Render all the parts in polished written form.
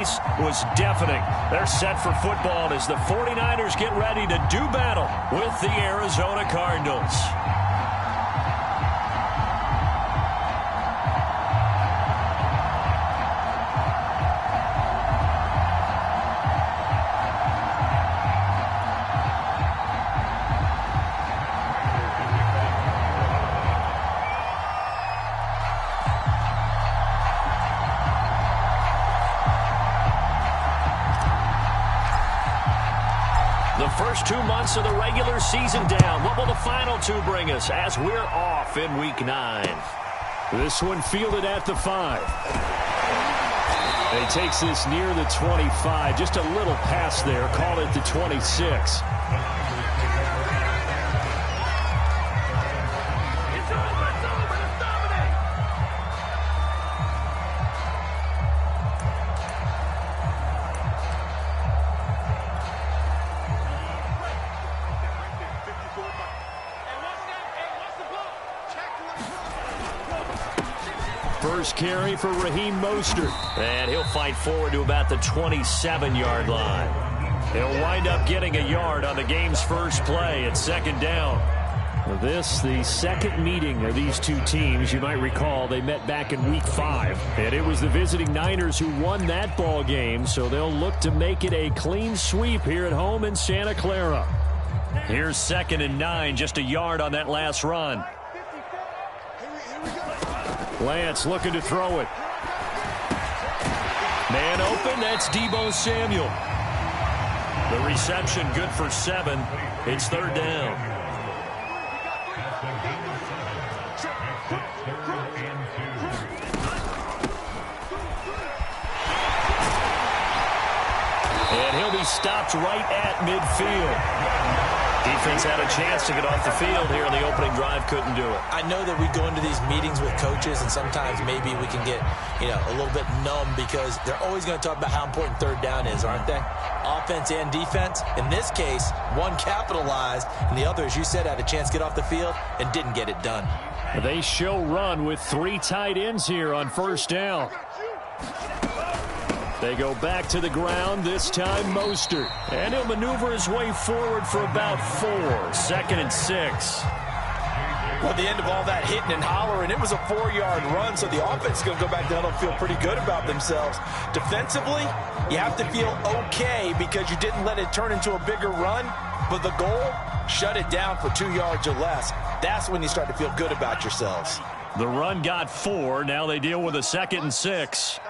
Was deafening. They're set for football as the 49ers get ready to do battle with the Arizona Cardinals. First 2 months of the regular season down. What will the final two bring us as we're off in Week 9? This one fielded at the 5. He takes this near the 25. Just a little pass there. Call it the 26. First carry for Raheem Mostert. And he'll fight forward to about the 27-yard line. He'll wind up getting a yard on the game's first play at second down. This, the second meeting of these two teams. You might recall they met back in Week 5. And it was the visiting Niners who won that ball game, so they'll look to make it a clean sweep here at home in Santa Clara. Here's 2nd and 9, just a yard on that last run. Lance looking to throw it. Man open, that's Deebo Samuel. The reception good for 7. It's 3rd down. And he'll be stopped right at midfield. Defense had a chance to get off the field here in the opening drive, couldn't do it. I know that we go into these meetings with coaches, and sometimes maybe we can get, a little bit numb because they're always going to talk about how important 3rd down is, aren't they? Offense and defense. In this case, one capitalized, and the other, as you said, had a chance to get off the field and didn't get it done. They show run with 3 tight ends here on 1st down. They go back to the ground, this time Mostert. And he'll maneuver his way forward for about 4. 2nd and 6. Well, at the end of all that hitting and hollering, it was a 4-yard run, so the offense is going to go back down and feel pretty good about themselves. Defensively, you have to feel okay because you didn't let it turn into a bigger run, but the goal, shut it down for 2 yards or less. That's when you start to feel good about yourselves. The run got 4. Now they deal with a 2nd and 6.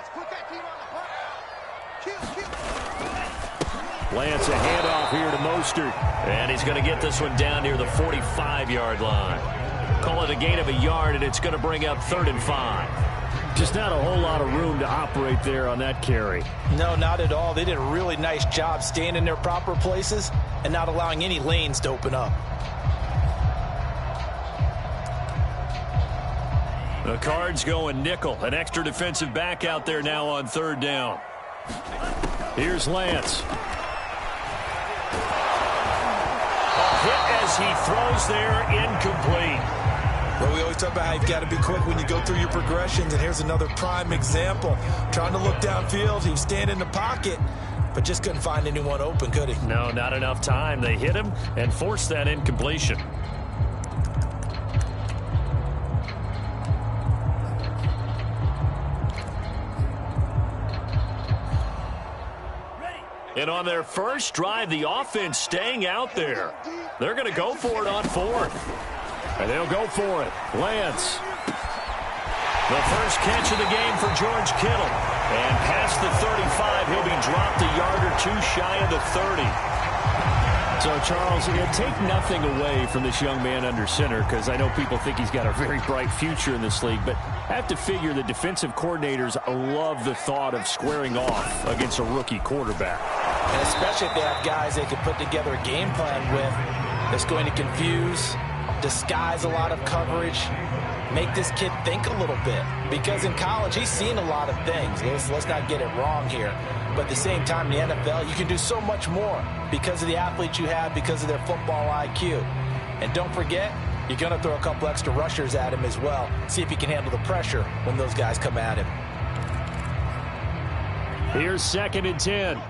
Lance a handoff here to Mostert. And he's going to get this one down near the 45-yard line. Call it a gain of a yard, and it's going to bring up 3rd and 5. Just not a whole lot of room to operate there on that carry. No, not at all. They did a really nice job staying in their proper places and not allowing any lanes to open up. The Cards going nickel. An extra defensive back out there now on 3rd down. Here's Lance. Hit as he throws there, incomplete. Well, we always talk about how you've got to be quick when you go through your progressions, and here's another prime example. Trying to look downfield, he was standing in the pocket, but just couldn't find anyone open, could he? No, not enough time. They hit him and forced that incompletion. And on their first drive, the offense staying out there. They're going to go for it on 4th. And they'll go for it. Lance. The first catch of the game for George Kittle. And past the 35, he'll be dropped a yard or 2 shy of the 30. So, Charles, take nothing away from this young man under center, because I know people think he's got a very bright future in this league, but I have to figure the defensive coordinators love the thought of squaring off against a rookie quarterback. And especially if they have guys they can put together a game plan with that's going to confuse, disguise a lot of coverage, make this kid think a little bit. Because in college, he's seen a lot of things. Let's not get it wrong here. But at the same time, in the NFL, you can do so much more because of the athletes you have, because of their football IQ. And don't forget, you're going to throw a couple extra rushers at him as well. See if he can handle the pressure when those guys come at him. Here's 2nd and 10.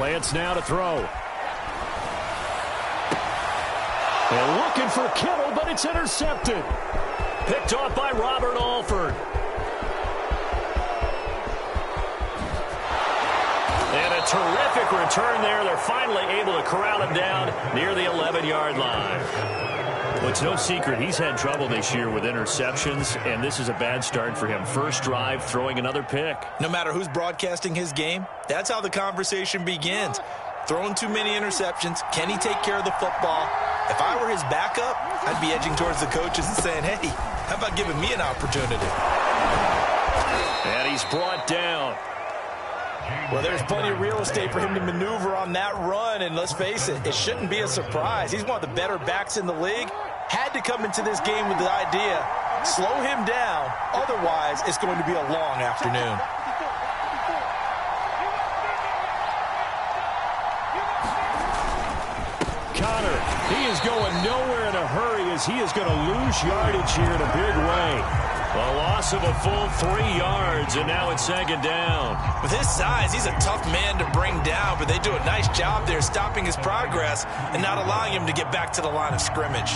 Lance now to throw. And looking for Kittle, but it's intercepted. Picked off by Robert Alford. And a terrific return there. They're finally able to corral him down near the 11-yard line. Well, it's no secret he's had trouble this year with interceptions, and this is a bad start for him. First drive, throwing another pick. No matter who's broadcasting his game, that's how the conversation begins. Throwing too many interceptions. Can he take care of the football? If I were his backup, I'd be edging towards the coaches and saying, hey, how about giving me an opportunity? And he's brought down. Well, there's plenty of real estate for him to maneuver on that run, and let's face it, it shouldn't be a surprise. He's one of the better backs in the league. Had to come into this game with the idea, slow him down, otherwise it's going to be a long afternoon. Connor, he is going nowhere in a hurry as he is going to lose yardage here in a big way. A loss of a full 3 yards, and now it's 2nd down. With his size, he's a tough man to bring down, but they do a nice job there stopping his progress and not allowing him to get back to the line of scrimmage.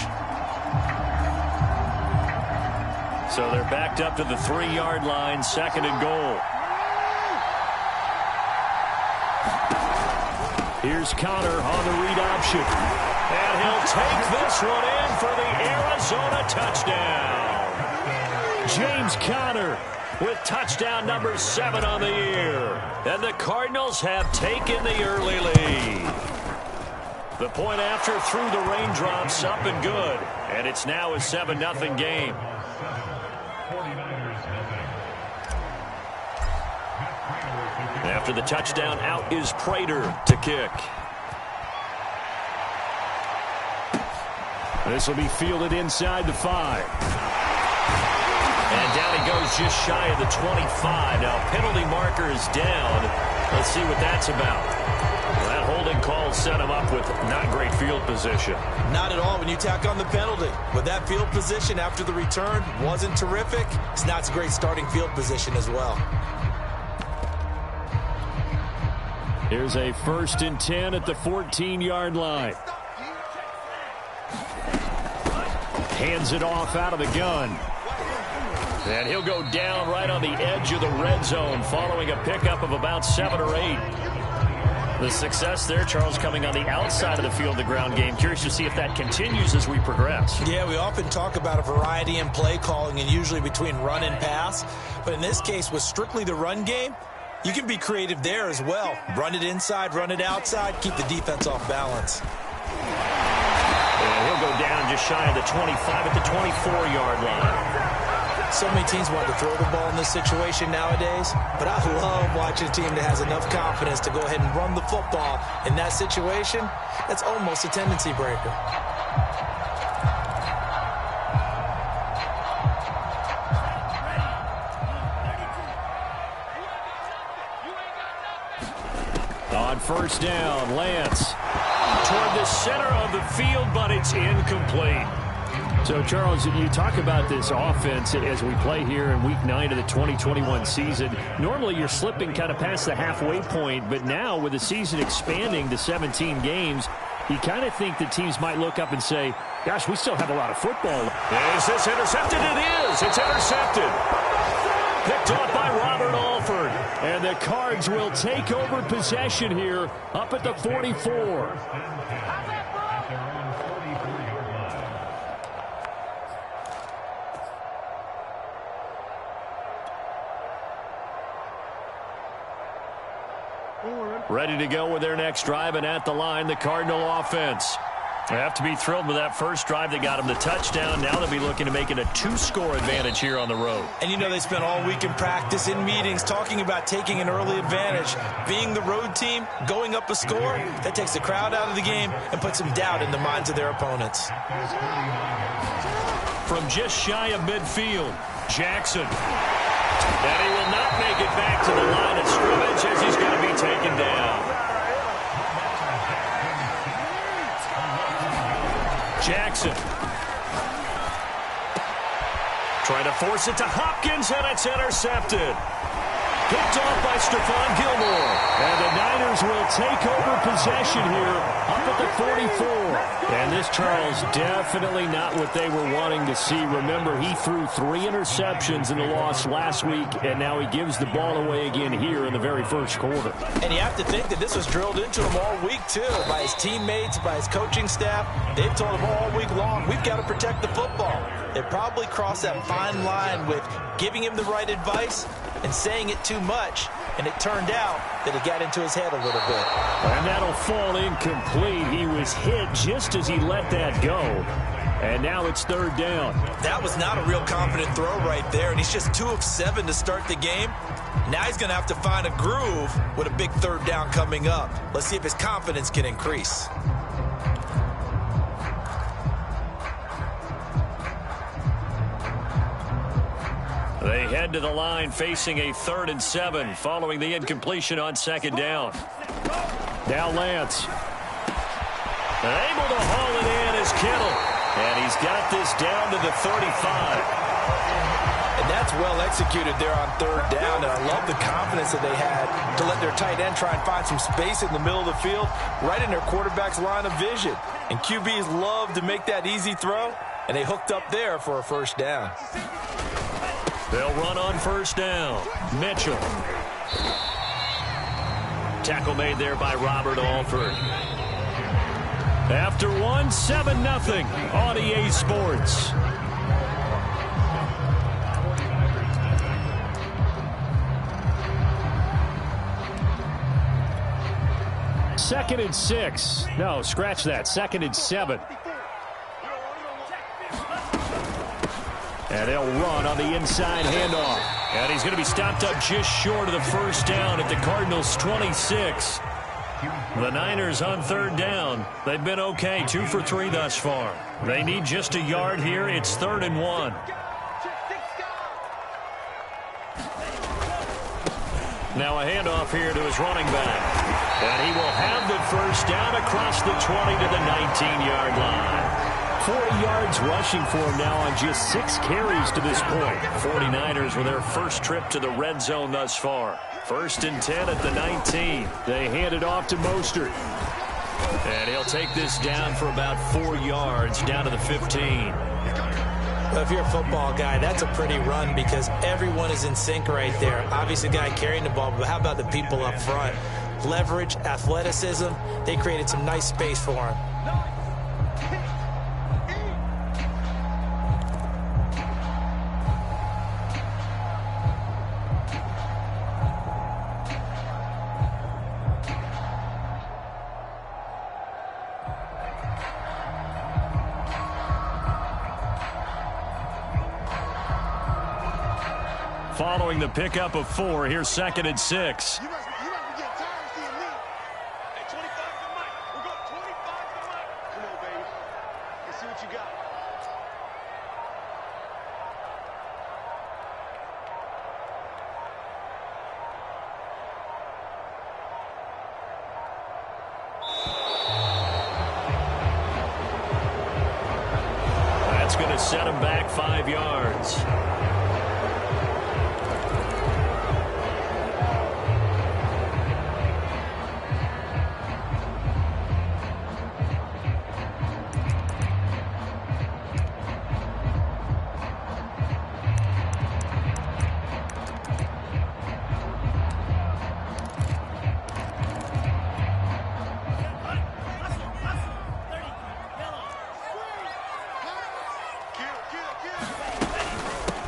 So they're backed up to the 3-yard line, 2nd and goal. Here's Connor on the read option. And he'll take this one in for the Arizona touchdown. James Conner with touchdown number 7 on the year. And the Cardinals have taken the early lead. The point after through the raindrops up and good. And it's now a 7-0 game. After the touchdown, out is Prater to kick. This will be fielded inside the 5. And down he goes just shy of the 25. Now, penalty marker is down. Let's see what that's about. Well, that holding call set him up with not great field position. Not at all when you tack on the penalty. With that field position after the return wasn't terrific. It's not a great starting field position as well. Here's a 1st and 10 at the 14-yard line. Hands it off out of the gun. And he'll go down right on the edge of the red zone following a pickup of about 7 or 8. The success there, Charles, coming on the outside of the field, the ground game. Curious to see if that continues as we progress. Yeah, we often talk about a variety in play calling and usually between run and pass. But in this case, with strictly the run game, you can be creative there as well. Run it inside, run it outside, keep the defense off balance. And he'll go down just shy of the 25 at the 24-yard line. So many teams want to throw the ball in this situation nowadays, but I love watching a team that has enough confidence to go ahead and run the football in that situation. That's almost a tendency breaker. On 1st down, Lance toward the center of the field, but it's incomplete. So, Charles, you talk about this offense as we play here in Week 9 of the 2021 season. Normally, you're slipping kind of past the halfway point, but now with the season expanding to 17 games, you kind of think that teams might look up and say, gosh, we still have a lot of football. Is this intercepted? It is. It's intercepted. Picked off by Robert Alford. And the Cards will take over possession here up at the 44. Ready to go with their next drive, and at the line, the Cardinal offense. They have to be thrilled with that first drive. They got them the touchdown. Now they'll be looking to make it a 2-score advantage here on the road. And you know they spent all week in practice, in meetings, talking about taking an early advantage. Being the road team, going up a score, that takes the crowd out of the game and puts some doubt in the minds of their opponents. From just shy of midfield, Jackson. And he will not make it back to the line of scrimmage as he's going to be taken down. Jackson. Trying to force it to Hopkins, and it's intercepted. Picked off by Stephon Gilmore. And the Niners will take over possession here up at the 44. And this, Charles, definitely not what they were wanting to see. Remember, he threw 3 interceptions in the loss last week, and now he gives the ball away again here in the very first quarter. And you have to think that this was drilled into him all week, too, by his teammates, by his coaching staff. They've told him all week long, we've got to protect the football. They probably crossed that fine line with giving him the right advice and saying it too much, and it turned out that it got into his head a little bit. And that'll fall incomplete. He was hit just as he let that go. And now it's 3rd down. That was not a real confident throw right there, and he's just 2 of 7 to start the game. Now he's going to have to find a groove with a big 3rd down coming up. Let's see if his confidence can increase. They head to the line facing a 3rd and 7 following the incompletion on 2nd down. Now Lance. Able to haul it in is Kittle. And he's got this down to the 35. And that's well executed there on 3rd down. And I love the confidence that they had to let their tight end try and find some space in the middle of the field, right in their quarterback's line of vision. And QBs love to make that easy throw, and they hooked up there for a 1st down. They'll run on 1st down. Mitchell. Tackle made there by Robert Alford. After 1, 7-0 on EA Sports. Second and 6. No, scratch that. 2nd and 7. And they'll run on the inside handoff. And he's going to be stopped up just short of the 1st down at the Cardinals' 26. The Niners on 3rd down. They've been okay, 2 for 3 thus far. They need just a yard here. It's 3rd and 1. Now a handoff here to his running back. And he will have the 1st down across the 20 to the 19-yard line. 40 yards rushing for him now on just 6 carries to this point. 49ers with their first trip to the red zone thus far. 1st and 10 at the 19. They hand it off to Mostert. And he'll take this down for about 4 yards, down to the 15. Well, if you're a football guy, that's a pretty run because everyone is in sync right there. Obviously, the guy carrying the ball, but how about the people up front? Leverage, athleticism, they created some nice space for him. Following the pickup of 4, here's 2nd and 6. That's going to set him back 5 yards.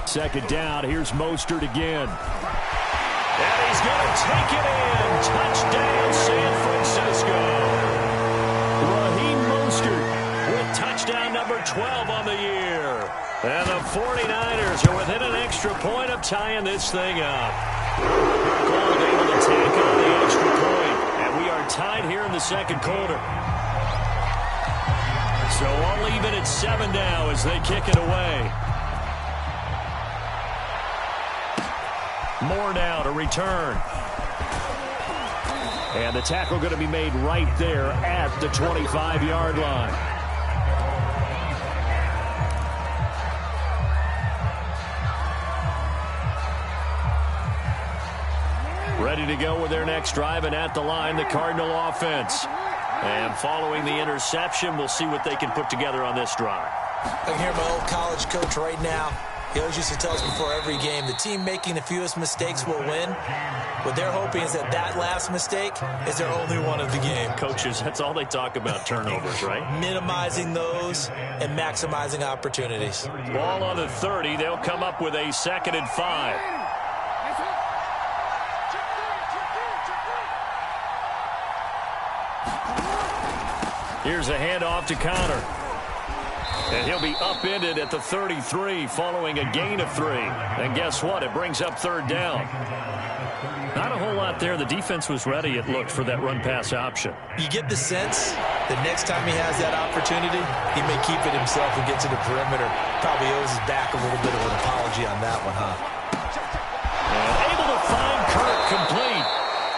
Second down. Here's Mostert again. And he's going to take it in. Touchdown, San Francisco. Raheem Mostert with touchdown number 12 on the year. And the 49ers are within an extra point of tying this thing up. Gold able to tack on the extra point. And we are tied here in the 2nd quarter. So all even at 7 now as they kick it away. More now to return. And the tackle going to be made right there at the 25-yard line. Ready to go with their next drive, and at the line, the Cardinal offense. And following the interception, we'll see what they can put together on this drive. I can hear my old college coach right now. He always used to tell us before every game, the team making the fewest mistakes will win. What they're hoping is that last mistake is their only one of the game. Coaches, that's all they talk about, turnovers, right? Minimizing those and maximizing opportunities. Ball on the 30. They'll come up with a 2nd and 5. Here's a handoff to Connor. And he'll be upended at the 33 following a gain of 3. And guess what? It brings up 3rd down. Not a whole lot there. The defense was ready, it looked, for that run-pass option. You get the sense that next time he has that opportunity, he may keep it himself and get to the perimeter. Probably owes his back a little bit of an apology on that one, huh? And able to find Kirk complete.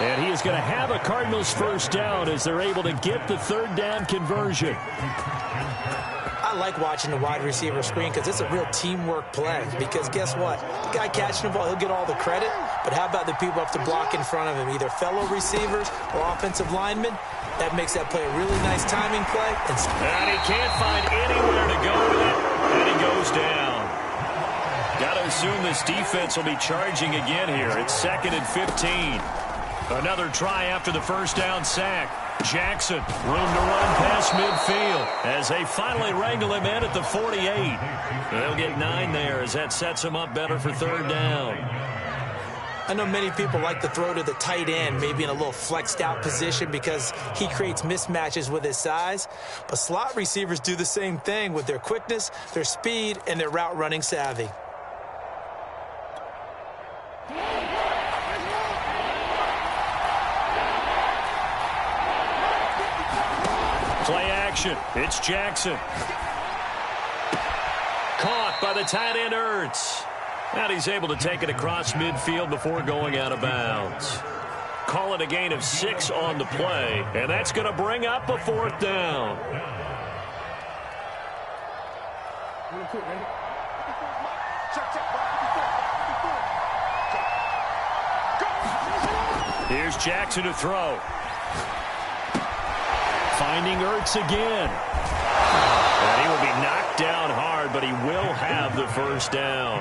And he is going to have a Cardinals 1st down as they're able to get the 3rd down conversion. I like watching the wide receiver screen because it's a real teamwork play. Because guess what? The guy catching the ball, he'll get all the credit. But how about the people up to block in front of him, either fellow receivers or offensive linemen? That makes that play a really nice timing play. And he can't find anywhere to go with it. And he goes down. Got to assume this defense will be charging again here. It's 2nd and 15. Another try after the 1st down sack. Jackson, room to run past midfield as they finally wrangle him in at the 48. They'll get 9 there as that sets him up better for 3rd down. I know many people like to throw to the tight end, maybe in a little flexed out position because he creates mismatches with his size. But slot receivers do the same thing with their quickness, their speed, and their route running savvy. Play action. It's Jackson. Caught by the tight end, Ertz. And he's able to take it across midfield before going out of bounds. Call it a gain of 6 on the play, and that's going to bring up a 4th down. Here's Jackson to throw. Finding Ertz again. And he will be knocked down hard, but he will have the 1st down.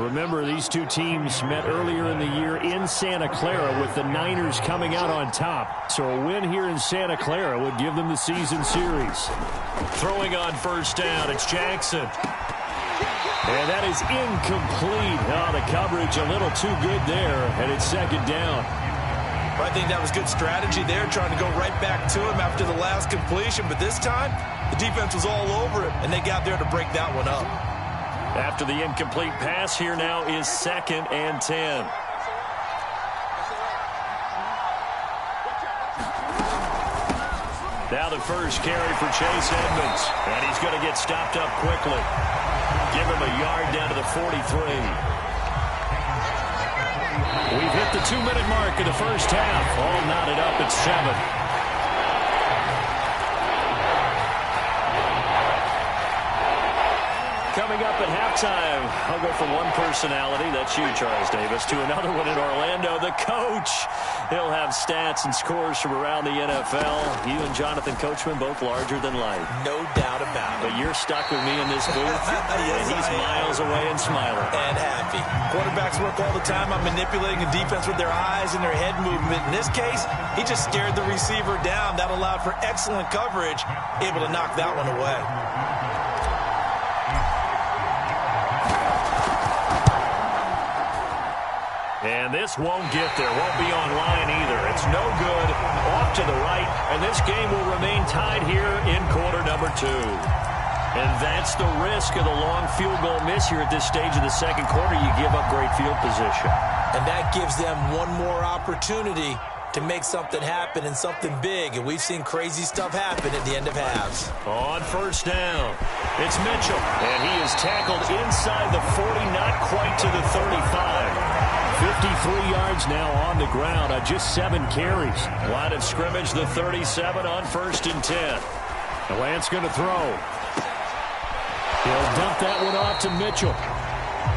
Remember, these two teams met earlier in the year in Santa Clara with the Niners coming out on top. So a win here in Santa Clara would give them the season series. Throwing on 1st down, it's Jackson. And that is incomplete. Oh, the coverage a little too good there, and it's 2nd down. I think that was good strategy there, trying to go right back to him after the last completion. But this time, the defense was all over him, and they got there to break that one up. After the incomplete pass, here now is 2nd and 10. Now the first carry for Chase Edmonds. And he's going to get stopped up quickly. Give him a yard down to the 43. We've hit the 2-minute mark of the 1st half. All knotted up at 7. Coming up at halftime, I'll go from one personality, that's you, Charles Davis, to another one in Orlando, the coach. He'll have stats and scores from around the NFL. You and Jonathan Coachman, both larger than life. No doubt about it. But you're stuck with me in this booth, yes, and he's miles away and smiling. And happy. Quarterbacks work all the time on manipulating the defense with their eyes and their head movement. In this case, he just stared the receiver down. That allowed for excellent coverage, able to knock that one away. And this won't get there, won't be online either. It's no good, off to the right, and this game will remain tied here in quarter number 2. And that's the risk of the long field goal miss here at this stage of the 2nd quarter. You give up great field position. And that gives them one more opportunity to make something happen and something big. And we've seen crazy stuff happen at the end of halves. On 1st down, it's Mitchell. And he is tackled inside the 40, not quite to the 35. 53 yards now on the ground on just 7 carries. Line of scrimmage, the 37 on 1st and 10. The Lance going to throw. He'll dump that one off to Mitchell.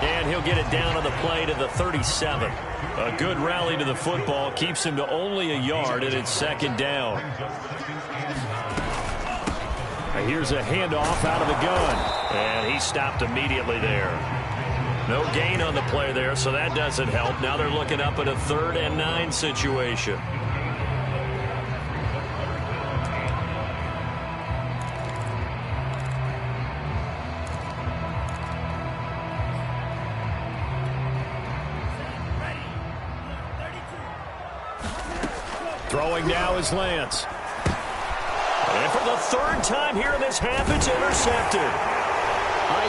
And he'll get it down on the play to the 37. A good rally to the football keeps him to only a yard, and it's second down. Here's a handoff out of the gun. And he stopped immediately there. No gain on the play there, so that doesn't help. Now they're looking up at a 3rd and 9 situation. Throwing now is Lance. And for the 3rd time here in this half, it's intercepted.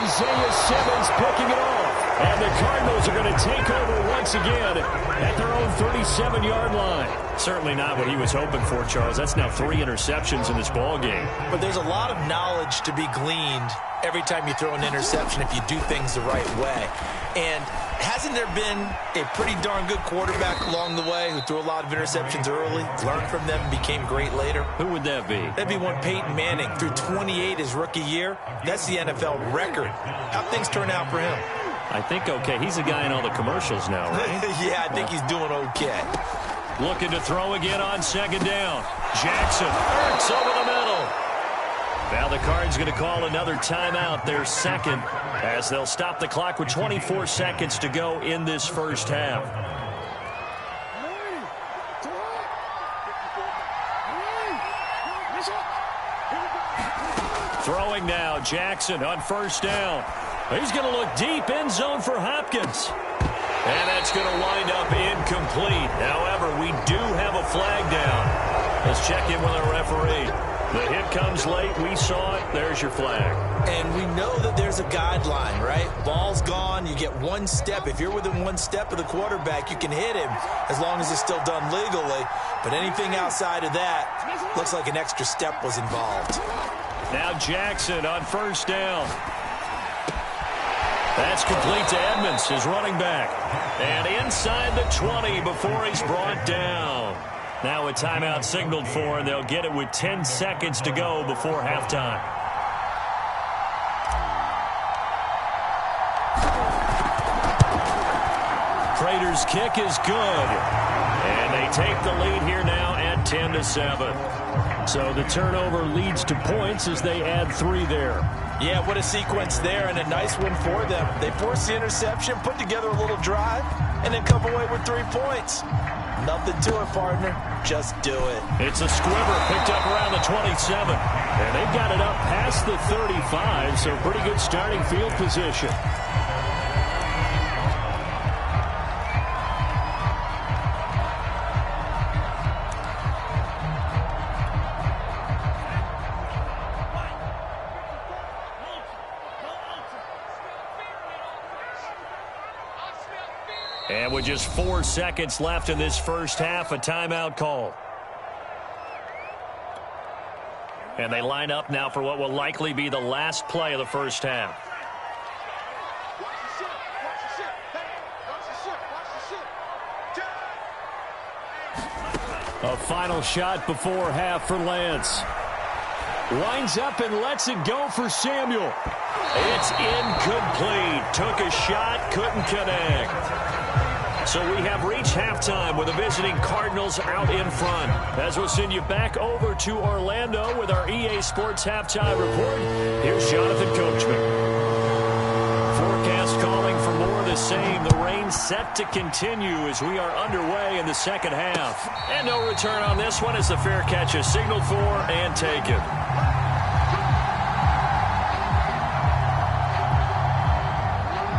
Isaiah Simmons picking it off. And the Cardinals are going to take over once again at their own 37-yard line. Certainly not what he was hoping for, Charles. That's now 3 interceptions in this ball game. But there's a lot of knowledge to be gleaned every time you throw an interception if you do things the right way. And hasn't there been a pretty darn good quarterback along the way who threw a lot of interceptions early, learned from them, and became great later? Who would that be? That'd be one Peyton Manning. Threw 28 his rookie year. That's the NFL record. How'd things turn out for him? I think okay. He's a guy in all the commercials now, right? Yeah, I think he's doing okay. Looking to throw again on second down. Jackson arcs over the middle. Now the Cards going to call another timeout, their second, as they'll stop the clock with 24 seconds to go in this first half. Throwing now, Jackson on first down. He's going to look deep, end zone for Hopkins. And that's going to wind up incomplete. However, we do have a flag down. Let's check in with our referee. The hit comes late. We saw it. There's your flag. And we know that there's a guideline, right? Ball's gone. You get one step. If you're within one step of the quarterback, you can hit him as long as it's still done legally. But anything outside of that looks like an extra step was involved. Now Jackson on first down. That's complete to Edmonds, his running back. And inside the 20 before he's brought down. Now a timeout signaled for, and they'll get it with 10 seconds to go before halftime. Prater's kick is good. And they take the lead here now at 10-7. So the turnover leads to points as they add 3 there. Yeah, what a sequence there, and a nice one for them. They force the interception, put together a little drive, and then come away with 3 points. Nothing to it, partner. Just do it. It's a squibber picked up around the 27. And they've got it up past the 35, so pretty good starting field position. And with just 4 seconds left in this first half, a timeout call. And they line up now for what will likely be the last play of the first half. A final shot before half for Lance. Winds up and lets it go for Samuel. It's incomplete. Took a shot, couldn't connect. So we have reached halftime with the visiting Cardinals out in front. As we'll send you back over to Orlando with our EA Sports Halftime Report, here's Jonathan Coachman. Forecast calling for more of the same. The rain set to continue as we are underway in the second half. And no return on this one as the fair catch is signaled for and taken.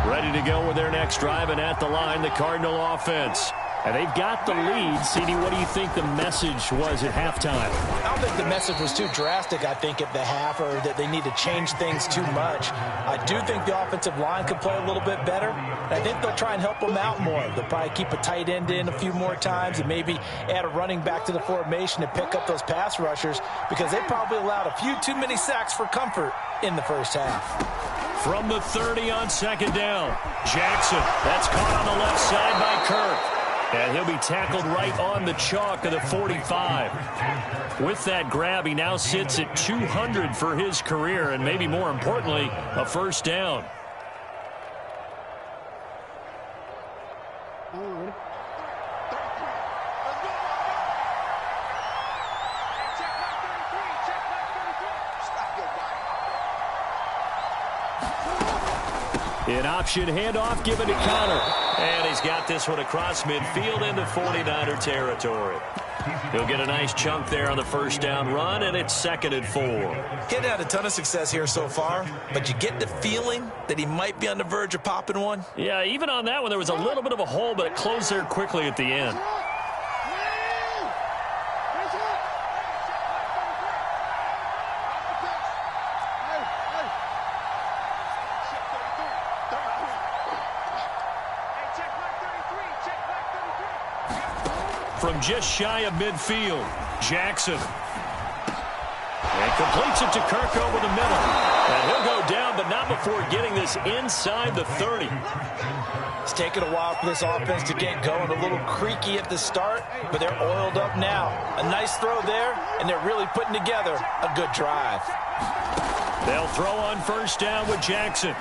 Ready to go with their next drive, and at the line, the Cardinal offense. And they've got the lead. CD, what do you think the message was at halftime? I don't think the message was too drastic, I think, at the half, or that they need to change things too much. I do think the offensive line could play a little bit better. And I think they'll try and help them out more. They'll probably keep a tight end in a few more times and maybe add a running back to the formation to pick up those pass rushers, because they probably allowed a few too many sacks for comfort in the first half. From the 30 on second down, Jackson. That's caught on the left side by Kirk. And he'll be tackled right on the chalk of the 45. With that grab, he now sits at 200 for his career, and maybe more importantly, a first down. An option handoff given to Connor. And he's got this one across midfield into 49er territory. He'll get a nice chunk there on the first down run, and it's 2nd and 4. He hadn't had a ton of success here so far, but you get the feeling that he might be on the verge of popping one. Yeah, even on that one, there was a little bit of a hole, but it closed there quickly at the end. From just shy of midfield, Jackson. And completes it to Kirk over the middle. And he'll go down, but not before getting this inside the 30. It's taken a while for this offense to get going. A little creaky at the start, but they're oiled up now. A nice throw there, and they're really putting together a good drive. They'll throw on first down with Jackson.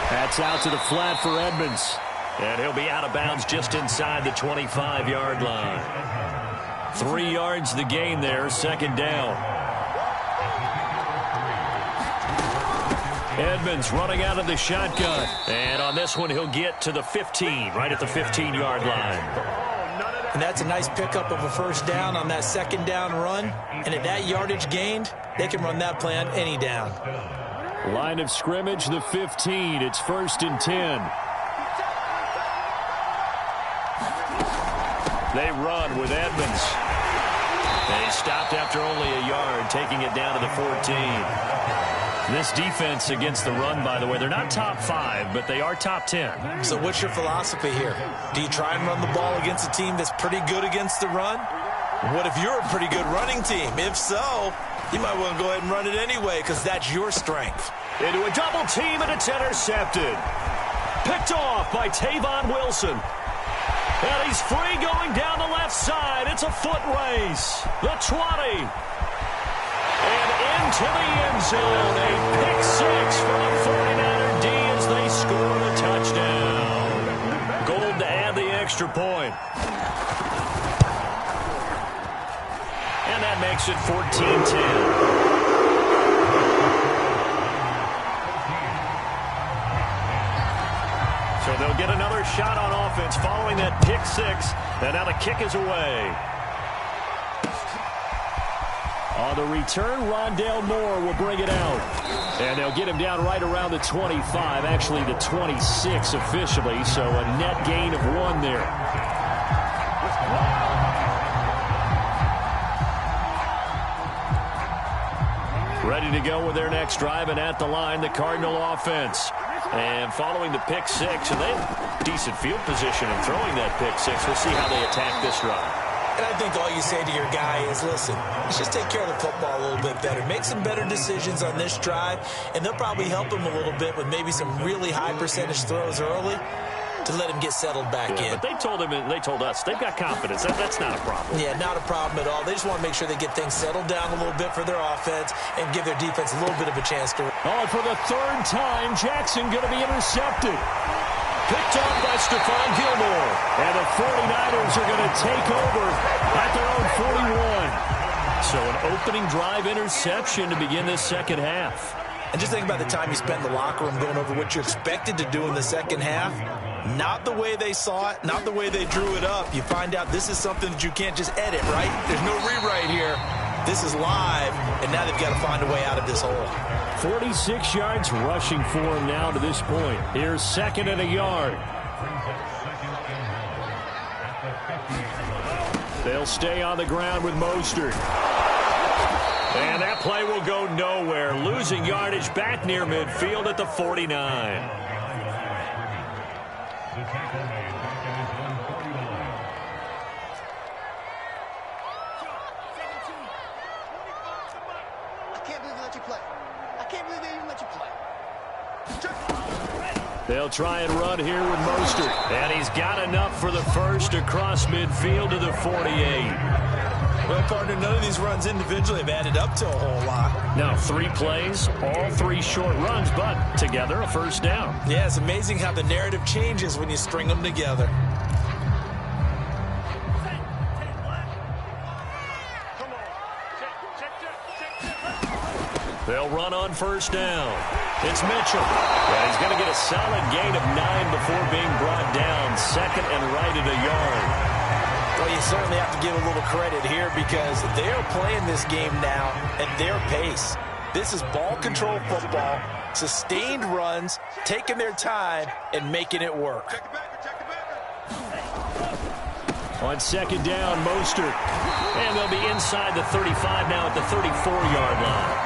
That's out to the flat for Edmonds. And he'll be out of bounds just inside the 25-yard line. 3 yards the gain there, 2nd down. Edmonds running out of the shotgun. And on this one, he'll get to the 15, right at the 15-yard line. And that's a nice pickup of a first down on that 2nd down run. And at that yardage gained, they can run that play on any down. Line of scrimmage, the 15. It's 1st and 10. They run with Edmonds. And he stopped after only a yard, taking it down to the 14. This defense against the run, by the way, they're not top 5, but they are top 10. So what's your philosophy here? Do you try and run the ball against a team that's pretty good against the run? What if you're a pretty good running team? If so, you might want to go ahead and run it anyway because that's your strength. Into a double team, and it's intercepted. Picked off by Tavon Wilson. And he's free going down the left side. It's a foot race. The 20. And into the end zone. A pick 6 for the 49er D as they score the touchdown. Gold to add the extra point. And that makes it 14-10. So they'll get another shot on offense following that pick 6. And now the kick is away. On the return, Rondale Moore will bring it out. And they'll get him down right around the 25, actually the 26 officially, so a net gain of 1 there. Ready to go with their next drive, and at the line, the Cardinal offense. And following the pick 6, and they have decent field position in throwing that pick 6. We'll see how they attack this drive. And I think all you say to your guy is, listen, let's just take care of the football a little bit better. Make some better decisions on this drive, and they'll probably help him a little bit with maybe some really high percentage throws early to let him get settled back in. But they told him, and they told us, they've got confidence. That's not a problem. Yeah, not a problem at all. They just want to make sure they get things settled down a little bit for their offense and give their defense a little bit of a chance to. Oh, and for the 3rd time, Jackson going to be intercepted. Picked off by Stephon Gilmore. And the 49ers are going to take over at their own 41. So an opening drive interception to begin this second half. And just think about the time you spent in the locker room going over what you expected to do in the second half. Not the way they saw it, not the way they drew it up. You find out this is something that you can't just edit, right? There's no rewrite here. This is live, and now they've got to find a way out of this hole. 46 yards rushing for him now to this point. Here's 2nd and a yard. They'll stay on the ground with Mostert. And that play will go nowhere. Losing yardage back near midfield at the 49. They'll try and run here with Mostert. And he's got enough for the first across midfield to the 48. Well, partner, none of these runs individually have added up to a whole lot. Now 3 plays, all 3 short runs, but together a first down. Yeah, it's amazing how the narrative changes when you string them together. They'll run on first down. It's Mitchell. Yeah, he's going to get a solid gain of 9 before being brought down. Second and right at a yard. Well, you certainly have to give a little credit here because they're playing this game now at their pace. This is ball control football, sustained runs, taking their time, and making it work. On second down, Mostert. And they'll be inside the 35 now at the 34-yard line.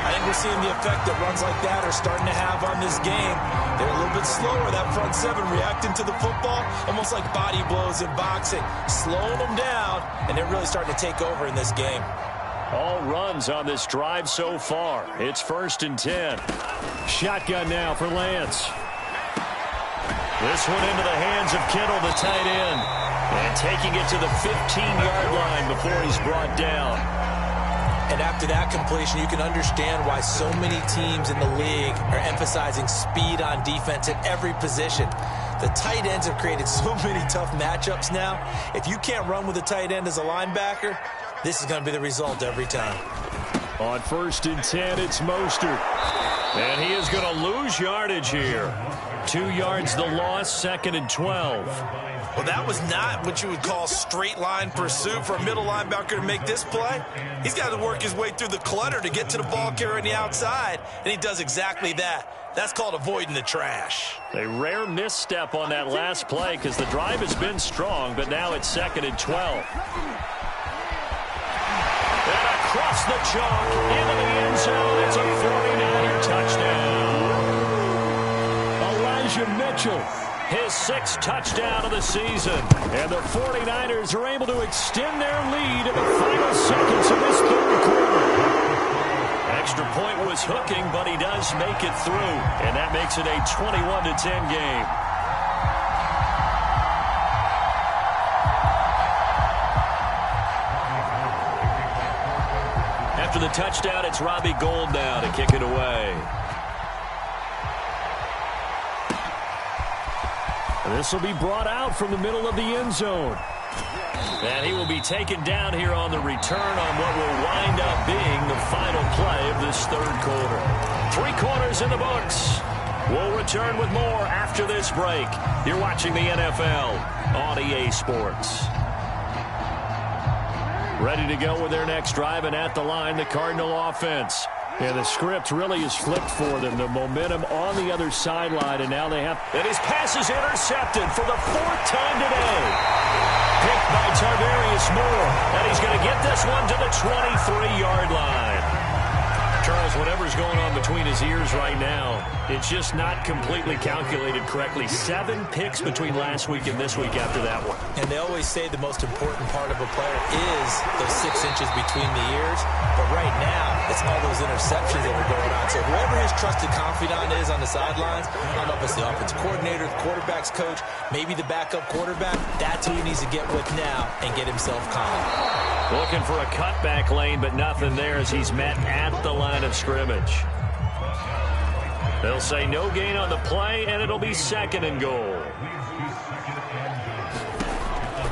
I think we're seeing the effect that runs like that are starting to have on this game. They're a little bit slower, that front seven reacting to the football, almost like body blows in boxing, slowing them down, and they're really starting to take over in this game. All runs on this drive so far. It's 1st and 10. Shotgun now for Lance. This one into the hands of Kittle, the tight end. And taking it to the 15-yard line before he's brought down. And after that completion, you can understand why so many teams in the league are emphasizing speed on defense at every position. The tight ends have created so many tough matchups now. If you can't run with a tight end as a linebacker, this is going to be the result every time. On 1st and 10, it's Mostert. And he is going to lose yardage here. 2 yards the loss, 2nd and 12. Well, that was not what you would call straight line pursuit for a middle linebacker to make this play. He's got to work his way through the clutter to get to the ball carrier on the outside, and he does exactly that. That's called avoiding the trash. A rare misstep on that last play because the drive has been strong, but now it's 2nd and 12. And across the chalk into the end zone. It's a 49er touchdown. Elijah Mitchell. His 6th touchdown of the season. And the 49ers are able to extend their lead in the final seconds of this 3rd quarter. Extra point was hooking, but he does make it through. And that makes it a 21-10 game. After the touchdown, it's Robbie Gould now to kick it away. This will be brought out from the middle of the end zone. And he will be taken down here on the return on what will wind up being the final play of this 3rd quarter. 3 quarters in the books. We'll return with more after this break. You're watching the NFL on EA Sports. Ready to go with their next drive, and at the line, the Cardinal offense. And the script really is flipped for them. The momentum on the other sideline, and now they have... And his pass is intercepted for the 4th time today. Picked by Tarvarius Moore. And he's going to get this one to the 23-yard line. Charles, whatever's going on between his ears right now, it's just not completely calculated correctly. 7 picks between last week and this week after that one. And they always say the most important part of a player is those 6 inches between the ears. But right now, it's all those interceptions that are going on. So whoever his trusted confidant is on the sidelines, I don't know if it's the offensive coordinator, the quarterback's coach, maybe the backup quarterback, that's who he needs to get with now and get himself calm. Looking for a cutback lane, but nothing there as he's met at the line of scrimmage. They'll say no gain on the play, and it'll be 2nd and goal.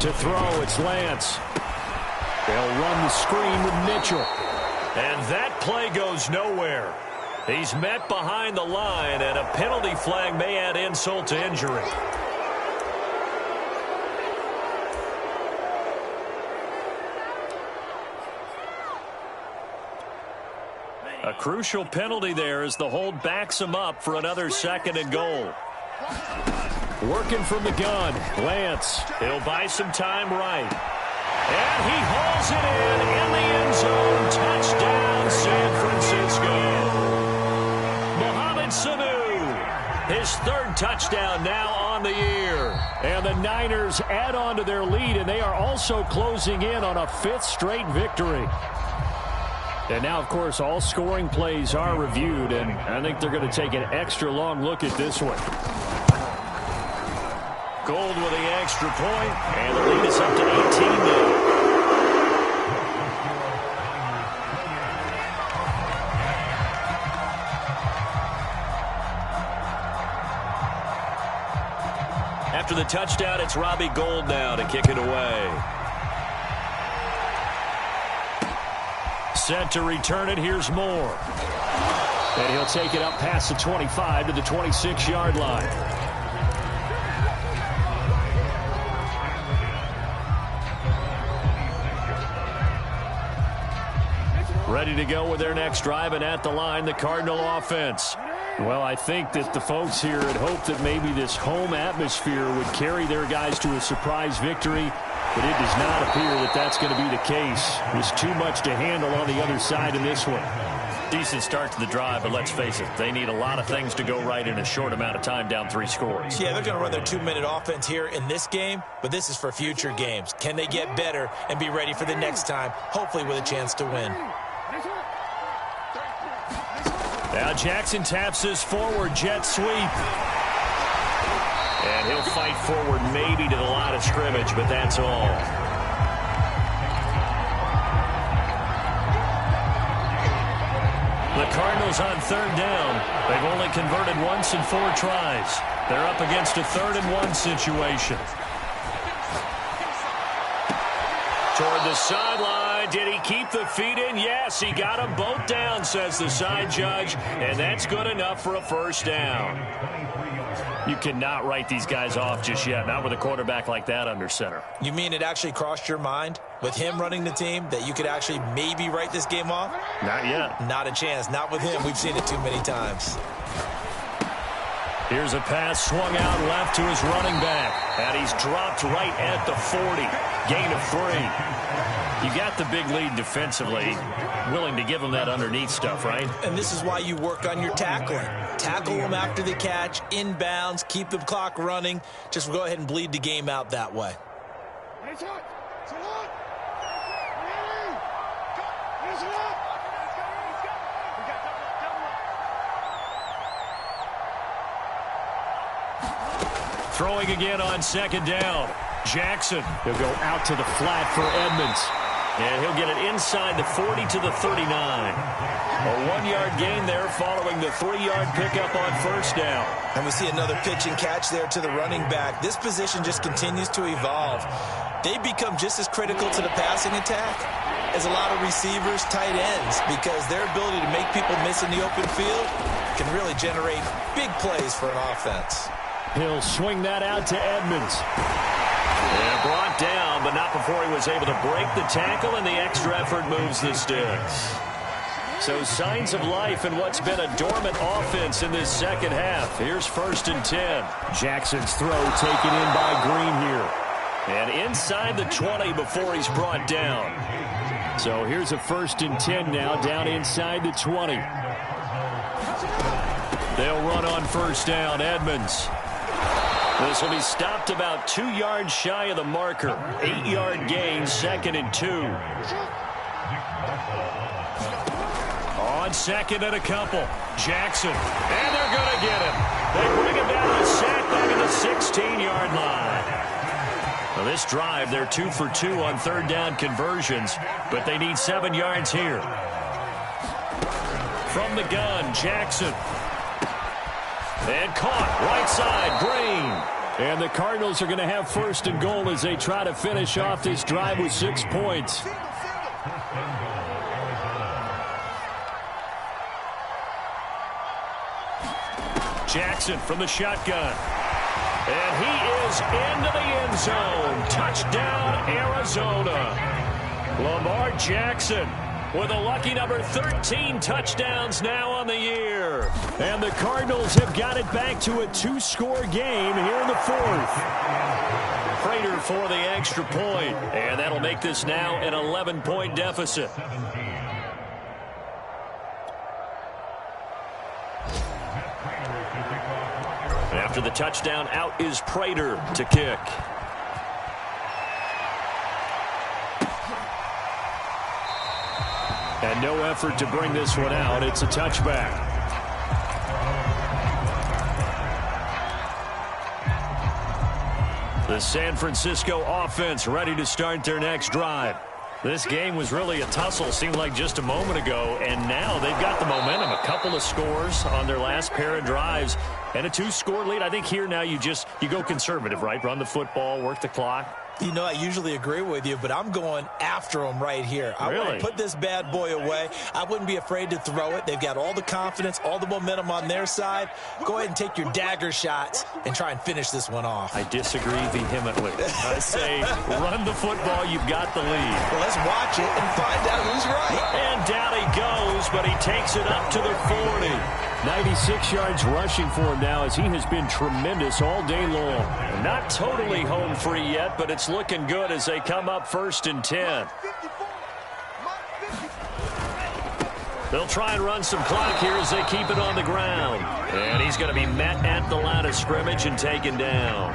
To throw, it's Lance. They'll run the screen with Mitchell. And that play goes nowhere. He's met behind the line, and a penalty flag may add insult to injury. A crucial penalty there as the hold backs him up for another 2nd and goal. Working from the gun, Lance. He'll buy some time right. And he hauls it in the end zone. Touchdown, San Francisco. Mohamed Sanu, his 3rd touchdown now on the year. And the Niners add on to their lead, and they are also closing in on a 5th straight victory. And now, of course, all scoring plays are reviewed, and I think they're going to take an extra long look at this one. Gould with the extra point, and the lead is up to 18 now. After the touchdown, it's Robbie Gould now to kick it away. Set to return it. Here's Moore. And he'll take it up past the 25 to the 26-yard line. Ready to go with their next drive, and at the line, the Cardinal offense. Well, I think that the folks here had hoped that maybe this home atmosphere would carry their guys to a surprise victory, but it does not appear that that's going to be the case. There's too much to handle on the other side in this one. Decent start to the drive, but let's face it, they need a lot of things to go right in a short amount of time, down 3 scores. Yeah, they're going to run their 2-minute offense here in this game, but this is for future games. Can they get better and be ready for the next time, hopefully with a chance to win? Now Jackson taps his forward jet sweep. And he'll fight forward maybe to the line of scrimmage, but that's all. The Cardinals on 3rd down. They've only converted once in 4 tries. They're up against a 3rd-and-1 situation. Toward the sideline. Did he keep the feet in? Yes, he got them both down, says the side judge. And that's good enough for a 1st down. You cannot write these guys off just yet, not with a quarterback like that under center. You mean it actually crossed your mind with him running the team that you could actually maybe write this game off? Not yet. Not a chance. Not with him. We've seen it too many times. Here's a pass swung out left to his running back. And he's dropped right at the 40. Gain of 3. You got the big lead defensively. Willing to give him that underneath stuff, right? And this is why you work on your tackling. Tackle them after the catch, inbounds, keep the clock running. Just go ahead and bleed the game out that way. Throwing again on 2nd down. Jackson. He'll go out to the flat for Edmonds. And he'll get it inside the 40 to the 39. A 1-yard gain there following the 3-yard pickup on 1st down. And we see another pitch and catch there to the running back. This position just continues to evolve. They become just as critical to the passing attack as a lot of receivers, tight ends, because their ability to make people miss in the open field can really generate big plays for an offense. He'll swing that out to Edmonds. And brought down, but not before he was able to break the tackle, and the extra effort moves the sticks. So signs of life in what's been a dormant offense in this 2nd half. Here's 1st and 10. Jackson's throw taken in by Green here. And inside the 20 before he's brought down. So here's a 1st and 10 now, down inside the 20. They'll run on 1st down. Edmonds. This will be stopped about 2 yards shy of the marker. 8-yard gain, 2nd and 2. On 2nd and a couple. Jackson. And they're going to get him. They bring him down to the sack back at the 16-yard line. Now this drive, they're 2 for 2 on 3rd down conversions, but they need 7 yards here. From the gun, Jackson. And caught, right side, Green. And the Cardinals are going to have 1st and goal as they try to finish off this drive with 6 points. Jackson from the shotgun. And he is into the end zone. Touchdown, Arizona. Lamar Jackson with a lucky number 13 touchdowns now on the year. And the Cardinals have got it back to a 2-score game here in the 4th. Prater for the extra point, and that'll make this now an 11-point deficit. After the touchdown, out is Prater to kick. And no effort to bring this one out. It's a touchback. The San Francisco offense ready to start their next drive. This game was really a tussle, seemed like just a moment ago, and now they've got the momentum. A couple of scores on their last pair of drives. And a 2-score lead. I think here now you go conservative, right? Run the football, work the clock. You know, I usually agree with you, but I'm going after him right here. I want to put this bad boy away. I wouldn't be afraid to throw it. They've got all the confidence, all the momentum on their side. Go ahead and take your dagger shots and try and finish this one off. I disagree vehemently. I say run the football. You've got the lead. Well, let's watch it and find out who's right. And down he goes, but he takes it up to the 40. 96 yards rushing for him now as he has been tremendous all day long. Not totally home free yet, but it's looking good as they come up 1st and 10. They'll try and run some clock here as they keep it on the ground. And he's going to be met at the line of scrimmage and taken down.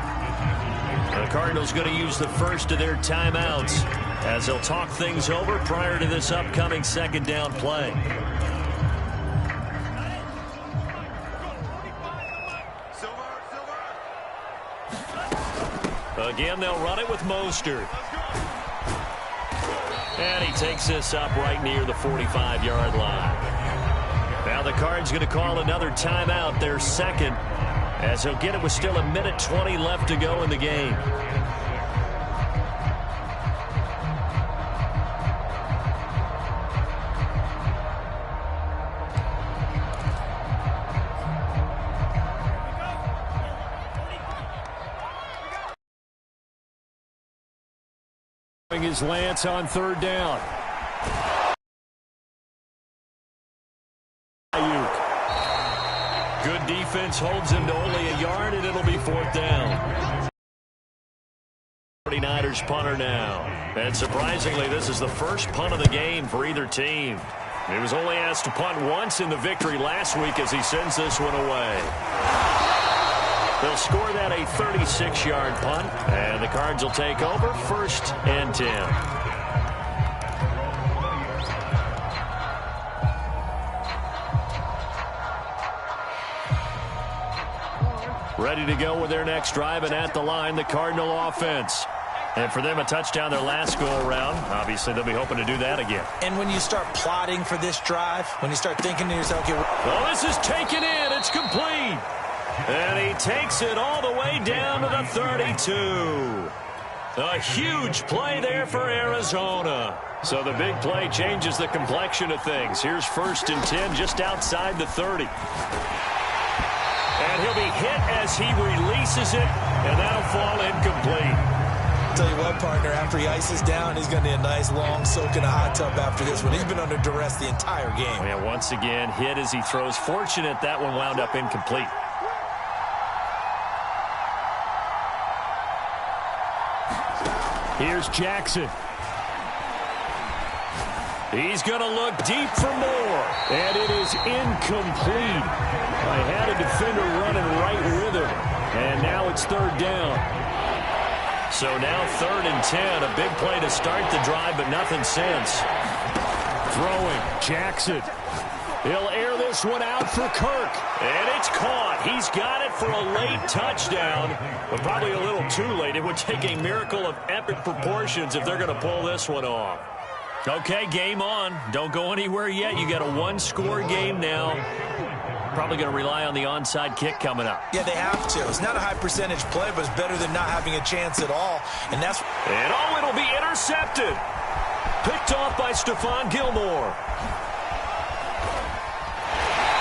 The Cardinals going to use the first of their timeouts as they'll talk things over prior to this upcoming 2nd down play. Again, they'll run it with Mostert. And he takes this up right near the 45-yard line. Now the Cards going to call another timeout, their second, as he'll get it with still 1:20 left to go in the game. His Lance on 3rd down. Good defense holds him to only a yard, and it'll be 4th down. 49ers punter now. And surprisingly, this is the first punt of the game for either team. He was only asked to punt once in the victory last week as he sends this one away. They'll score that a 36-yard punt, and the Cards will take over 1st and 10. Ready to go with their next drive, and at the line, the Cardinal offense. And for them, a touchdown their last go-around. Obviously, they'll be hoping to do that again. And when you start plotting for this drive, when you start thinking to yourself, okay, well, this is taken in. It's complete. And he takes it all the way down to the 32. A huge play there for Arizona. So the big play changes the complexion of things. Here's 1st and 10 just outside the 30. And he'll be hit as he releases it, and that'll fall incomplete. Tell you what, partner, after he ices down, he's going to need a nice long soak in a hot tub after this one. He's been under duress the entire game. And once again, hit as he throws. Fortunate that one wound up incomplete. Here's Jackson. He's going to look deep for more. And it is incomplete. I had a defender running right with him. And now it's 3rd down. So now 3rd and 10. A big play to start the drive, but nothing since. Throwing. Jackson. He'll air this one out for Kirk. And it's caught. He's got it for a late touchdown, but probably a little too late. It would take a miracle of epic proportions if they're going to pull this one off. Okay, game on. Don't go anywhere yet. You got a 1-score game now. Probably going to rely on the onside kick coming up. Yeah, they have to. It's not a high percentage play, but it's better than not having a chance at all. And that's... And oh, it'll be intercepted. Picked off by Stephon Gilmore.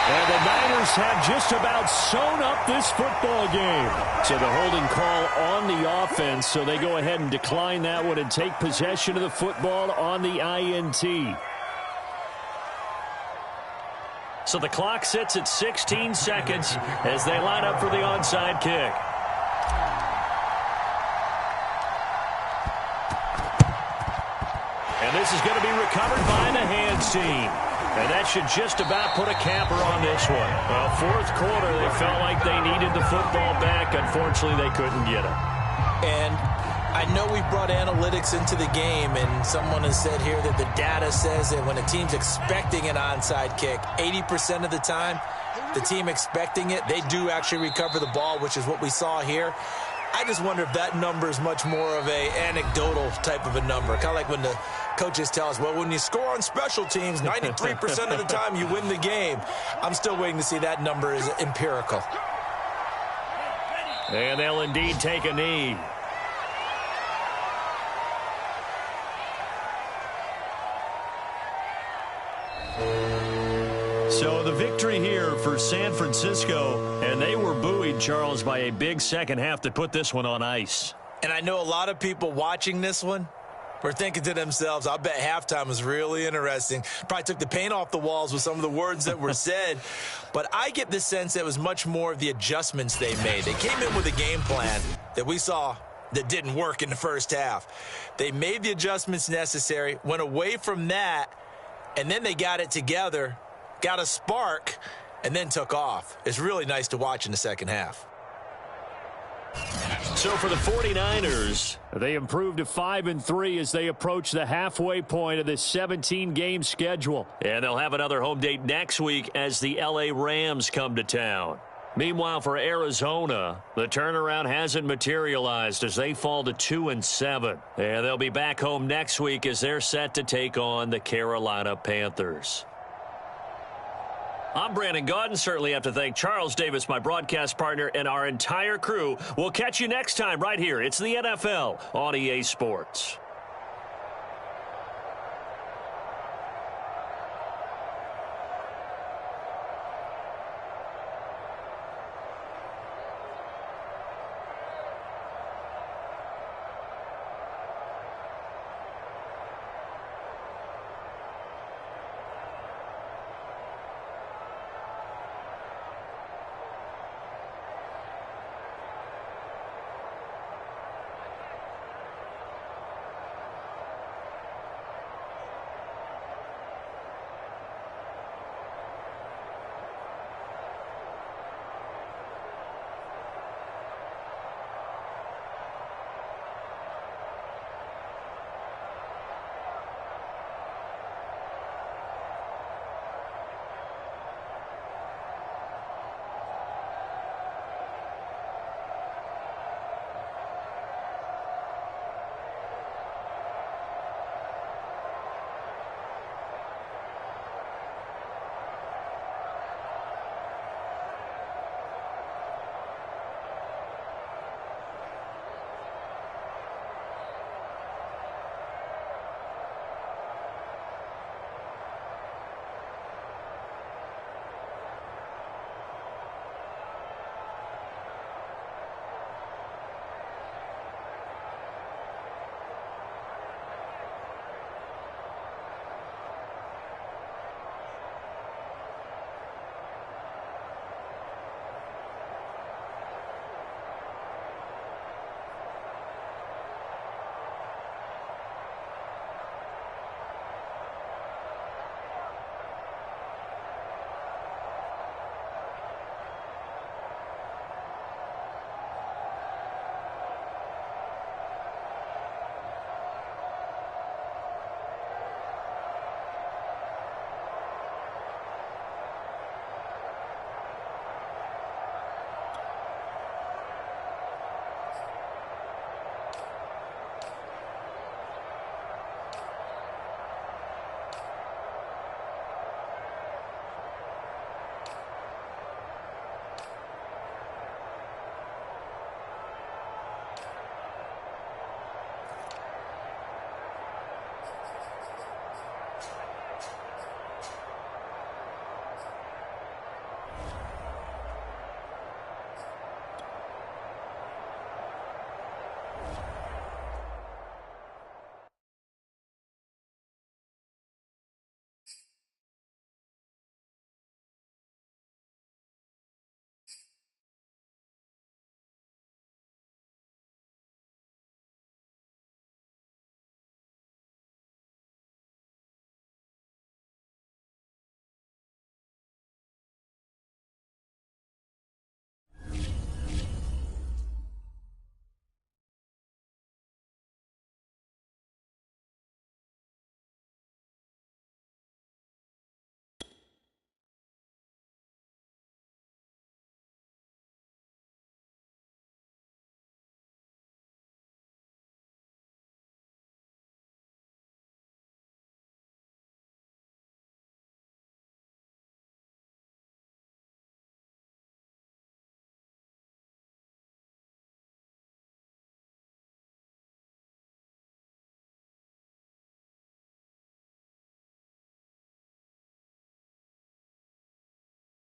And the Niners have just about sewn up this football game. So the holding call on the offense, so they go ahead and decline that one and take possession of the football on the INT. So the clock sits at 16 seconds as they line up for the onside kick. And this is going to be recovered by the hands team. And that should just about put a capper on this one. Well, 4th quarter, they felt like they needed the football back. Unfortunately, they couldn't get it. And I know we've brought analytics into the game, and someone has said here that the data says that when a team's expecting an onside kick, 80% of the time, the team expecting it, they do actually recover the ball, which is what we saw here. I just wonder if that number is much more of a anecdotal type of a number. Kind of like when the coaches tell us, well, when you score on special teams, 93% of the time you win the game. I'm still waiting to see that number is empirical. And they'll indeed take a knee. So the victory here for San Francisco, and they were buoyed, Charles, by a big second half that put this one on ice. And I know a lot of people watching this one were thinking to themselves, I bet halftime was really interesting. Probably took the paint off the walls with some of the words that were said. But I get the sense that it was much more of the adjustments they made. They came in with a game plan that we saw that didn't work in the first half. They made the adjustments necessary, went away from that, and then they got it together, got a spark, and then took off. It's really nice to watch in the second half. So for the 49ers, they improved to 5-3 as they approach the halfway point of this 17-game schedule. and they'll have another home date next week as the LA Rams come to town. Meanwhile, for Arizona, the turnaround hasn't materialized as they fall to 2-7. And they'll be back home next week as they're set to take on the Carolina Panthers. I'm Brandon Gaudin. Certainly have to thank Charles Davis, my broadcast partner, and our entire crew. We'll catch you next time right here. It's the NFL on EA Sports.